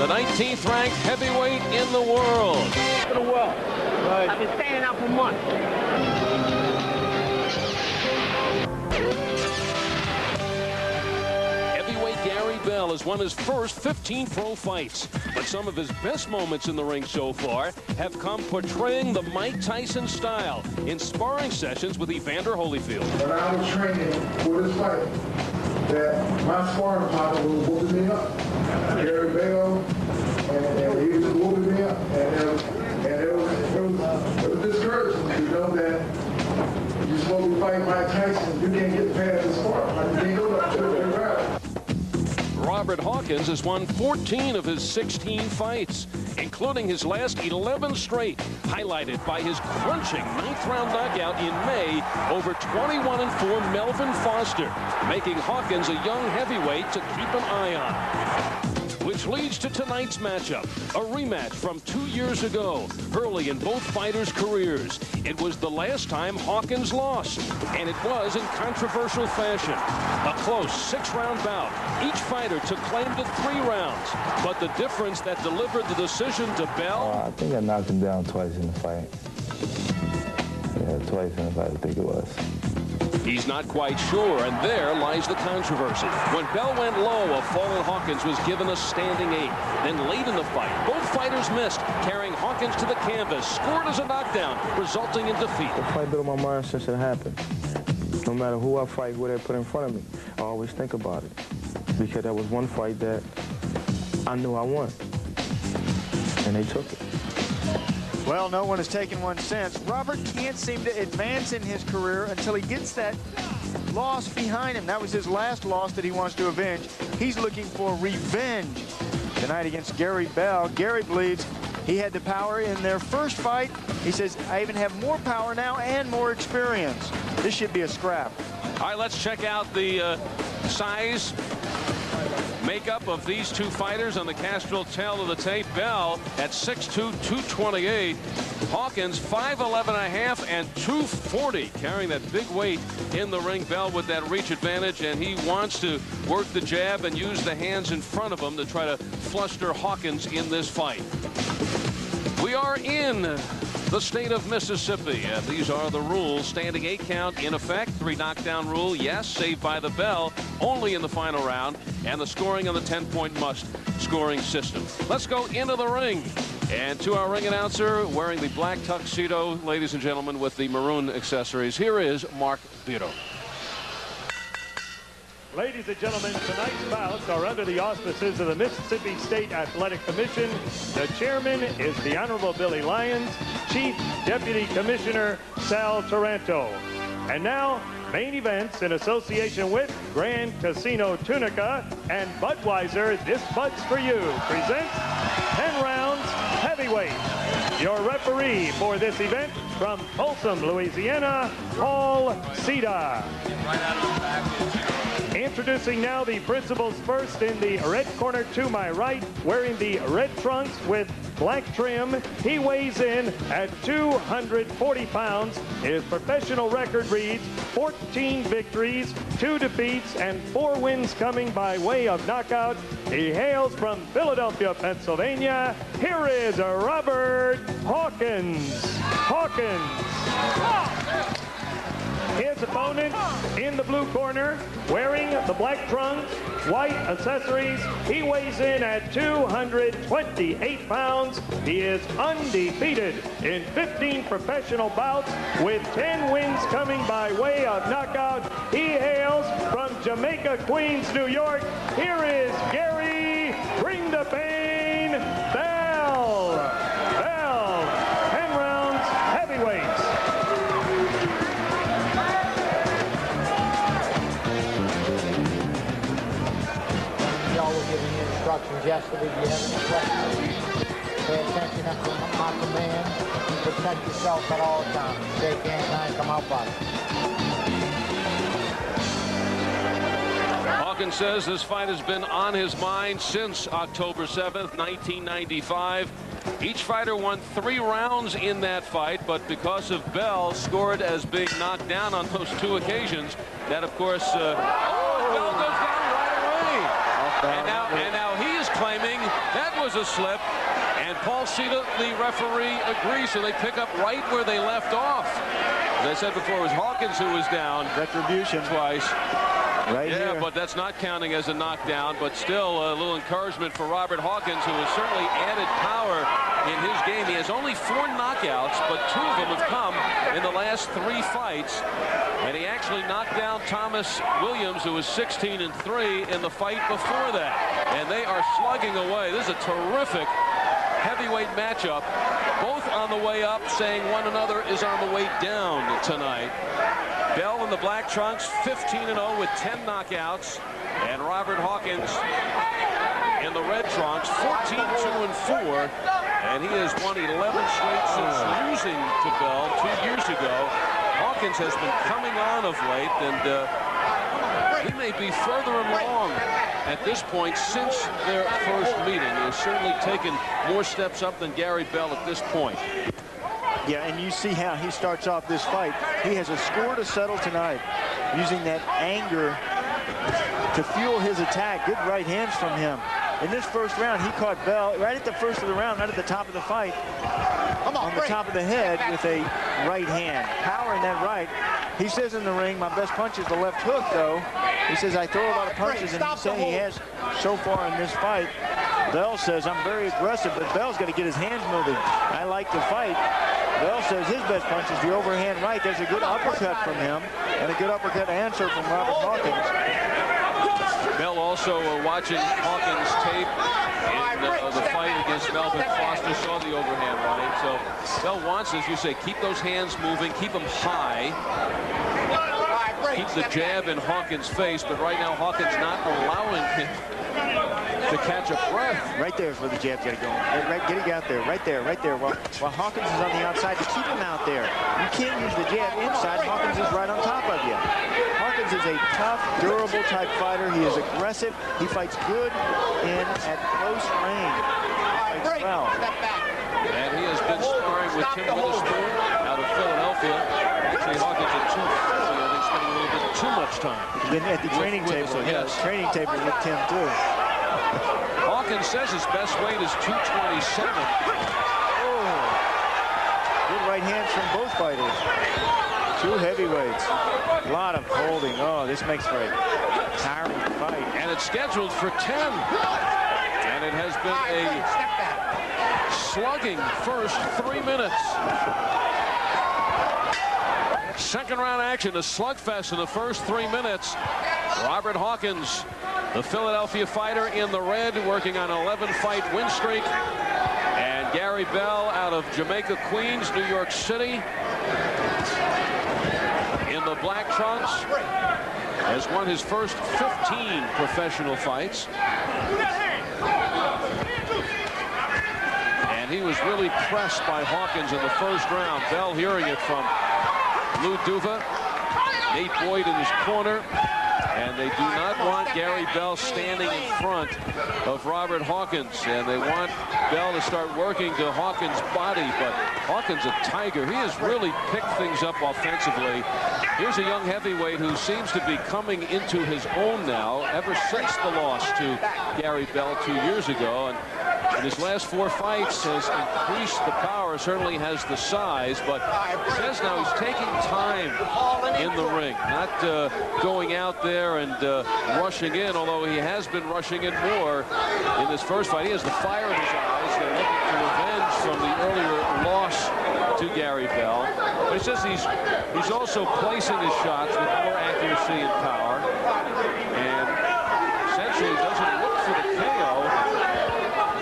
the 19th ranked heavyweight in the world. I've been standing out for months. Heavyweight Gary Bell has won his first 15 pro fights, but some of his best moments in the ring so far have come portraying the Mike Tyson style in sparring sessions with Evander Holyfield. When I was training for this fight, that my sparring partner was whooping me up. Gary Bell, and he was whooping me up. And it was discouraging, you know, that you're supposed to fight Mike Tyson, you can't get past the spar. You can't go up to the ground. Robert Hawkins has won 14 of his 16 fights, including his last 11 straight, highlighted by his crunching 9th round knockout in May over 21-4 Melvin Foster, making Hawkins a young heavyweight to keep an eye on. Which leads to tonight's matchup, a rematch from 2 years ago, early in both fighters' careers. It was the last time Hawkins lost, and it was in controversial fashion. A close 6-round bout. Each fighter took claim to 3 rounds, but the difference that delivered the decision to Bell? I think I knocked him down twice in the fight. Yeah, twice in the fight, I think it was. He's not quite sure, and there lies the controversy. When Bell went low, a fallen Hawkins was given a standing 8. Then late in the fight, both fighters missed, carrying Hawkins to the canvas, scored as a knockdown, resulting in defeat. The fight been on my mind since it happened. No matter who I fight, who they put in front of me, I always think about it. Because that was one fight that I knew I won, and they took it. Well, no one has taken one since. Robert can't seem to advance in his career until he gets that loss behind him. That was his last loss that he wants to avenge. He's looking for revenge tonight against Gary Bell. Gary believes he had the power in their first fight. He says, I even have more power now and more experience. This should be a scrap. All right, let's check out the size makeup of these two fighters on the Castrol tail of the tape. Bell at 6'2", 228. Hawkins 5'11.5" and 240, carrying that big weight in the ring. Bell with that reach advantage, and he wants to work the jab and use the hands in front of him to try to fluster Hawkins in this fight. We are in the state of Mississippi, and these are the rules. Standing 8 count in effect. 3 knockdown rule, yes. Saved by the bell only in the final round, and the scoring on the 10-point must scoring system. Let's go into the ring. And to our ring announcer wearing the black tuxedo, ladies and gentlemen, with the maroon accessories, here is Mark Biro. Ladies and gentlemen, tonight's bouts are under the auspices of the Mississippi State Athletic Commission. The chairman is the Honorable Billy Lyons, Chief Deputy Commissioner Sal Taranto. And now, main events in association with Grand Casino Tunica and Budweiser, This Bud's For You, presents 10 rounds heavyweight. Your referee for this event from Folsom, Louisiana, Paul Cida. Introducing now the principals first in the red corner to my right, wearing the red trunks with black trim. He weighs in at 240 pounds. His professional record reads 14 victories, 2 defeats, and 4 wins coming by way of knockout. He hails from Philadelphia, Pennsylvania. Here is Robert Hawkins. His opponent in the blue corner, wearing the black trunks, white accessories. He weighs in at 228 pounds. He is undefeated in 15 professional bouts with 10 wins coming by way of knockout. He hails from Jamaica, Queens, New York. Here is Gary Bring the Pain Bell. 10 rounds heavyweights. Giving you instructions yesterday. Do you have any questions? Pay attention to my command. Protect yourself at all times. Shake hands and come out by. Hawkins says this fight has been on his mind since October 7th, 1995. Each fighter won 3 rounds in that fight, but because of Bell scored as being knocked down on those 2 occasions, that of course, Bell goes down right away. And now he is claiming That was a slip. And Paul Sita, the referee, agrees, so they pick up right where they left off. As I said before, it was Hawkins who was down. Retribution. Twice. Right yeah, here. but that's not counting as a knockdown, but still a little encouragement for Robert Hawkins, who has certainly added power in his game. He has only 4 knockouts, but 2 of them have come in the last 3 fights. And he actually knocked down Thomas Williams, who was 16-3 in the fight before that. And they are slugging away. This is a terrific heavyweight matchup. Both on the way up, saying one another is on the way down tonight. Bell in the black trunks, 15-0 with 10 knockouts. And Robert Hawkins in the red trunks, 14-2-4. And he has won 11 straight since losing to Bell 2 years ago. Hawkins has been coming on of late, and he may be further along at this point since their first meeting. He has certainly taken more steps up than Gary Bell at this point. Yeah, and you see how he starts off this fight. He has a score to settle tonight, using that anger to fuel his attack. Good right hands from him. In this first round, he caught Bell right at the first of the round, right at the top of the fight, on the top of the head with a right hand. Power in that right. He says in the ring, my best punch is the left hook, though. He says, I throw a lot of punches, and he said he has so far in this fight. Bell says, I'm very aggressive, but Bell's got to get his hands moving. I like to fight. Bell says his best punch is the overhand right. There's a good uppercut from him, and a good uppercut answer from Robert Hawkins. Bell also watching Hawkins' tape in the fight against Melvin Foster, saw the overhand right. So Bell wants, as you say, keep those hands moving, keep them high, keep the jab in Hawkins' face, but right now Hawkins not allowing him to catch a breath. Right there is where the jab's got to go. Right, get it out there, right there. While Hawkins is on the outside to keep him out there. You can't use the jab inside. Hawkins is right on top of you. Hawkins is a tough, durable type fighter. He is aggressive. He fights good in at close range. Fights well. And he has been sparring with Tim Witherspoon out of Philadelphia. Actually, Hawkins at 240, I think, spending a little bit too much time. Been at the training table. Yes. Training table with Tim, too. Hawkins says his best weight is 227. Oh. Good right hands from both fighters. 2 heavyweights. A lot of holding. Oh, this makes for a tiring fight. And it's scheduled for 10. And it has been a slugging first 3 minutes. Second round action, a slugfest in the first 3 minutes. Robert Hawkins, the Philadelphia fighter in the red, working on an 11-fight win streak. And Gary Bell out of Jamaica, Queens, New York City, in the black trunks, has won his first 15 professional fights. And he was really pressed by Hawkins in the first round. Bell hearing it from Lou Duva, Nate Boyd in his corner. And they do not want Gary Bell standing in front of Robert Hawkins. And they want Bell to start working to Hawkins' body. But Hawkins, a tiger, he has really picked things up offensively. Here's a young heavyweight who seems to be coming into his own now, ever since the loss to Gary Bell 2 years ago. And in his last 4 fights has increased the power, certainly has the size, but says now he's taking time in the ring, not going out there and rushing in, although he has been rushing in more in this first fight. He has the fire in his eyes. They're looking for revenge from the earlier loss to Gary Bell. But he says he's also placing his shots with more accuracy and power, and essentially doesn't look for the KO.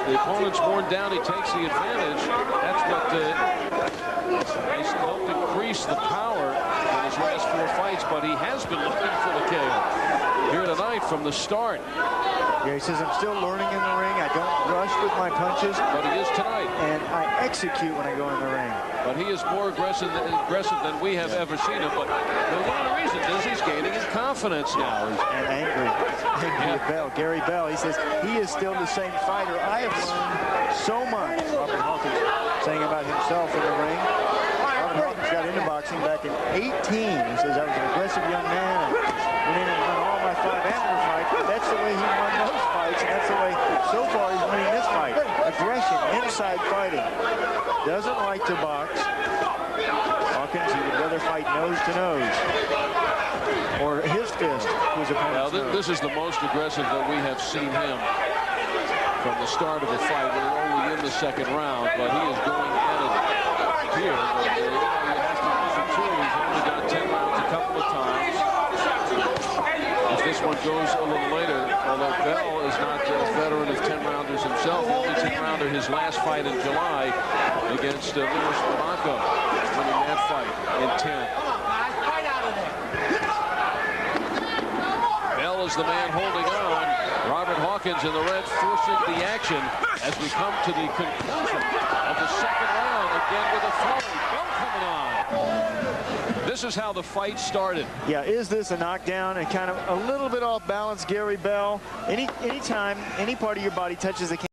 The opponent's worn down, he takes the advantage. That's what he's helped increase the power in his last 4 fights, but he has been looking for the KO here tonight from the start. Yeah, he says, I'm still learning in the ring. I don't rush with my punches. But he is tonight. And I execute when I go in the ring. But he is more aggressive than we have ever seen him. But one of the reasons is he's gaining in confidence now. And angry at Bell. Gary Bell, he says, he is still the same fighter. I have learned so much, Robert Hawkins saying about himself in the ring. Robert Hawkins got into boxing back in 18. He says, I was an aggressive young man and went in and won all my 5 amateur fights, but that's the way he won those fights, and that's the way so far he's winning this fight. Aggression, inside fighting. Doesn't like to box. Hawkins, he would rather fight nose to nose. Or his fist to his opponent's nose. This is the most aggressive that we have seen him from the start of the fight. We're only in the second round, but he is going at it here. But, you have to listen to him. He's only got 10 rounds a couple of times. If this one goes a little later, although Bell is not a veteran of 10-rounders himself, he only 10-rounder his last fight in July against Luis Blanco, winning that fight in 10. Bell is the man holding on. Robert Hawkins in the red forcing the action as we come to the conclusion of the second round. Again with a flurry. Bell coming on. This is how the fight started. Yeah, is this a knockdown? And kind of a little bit off balance, Gary Bell. Anytime any part of your body touches the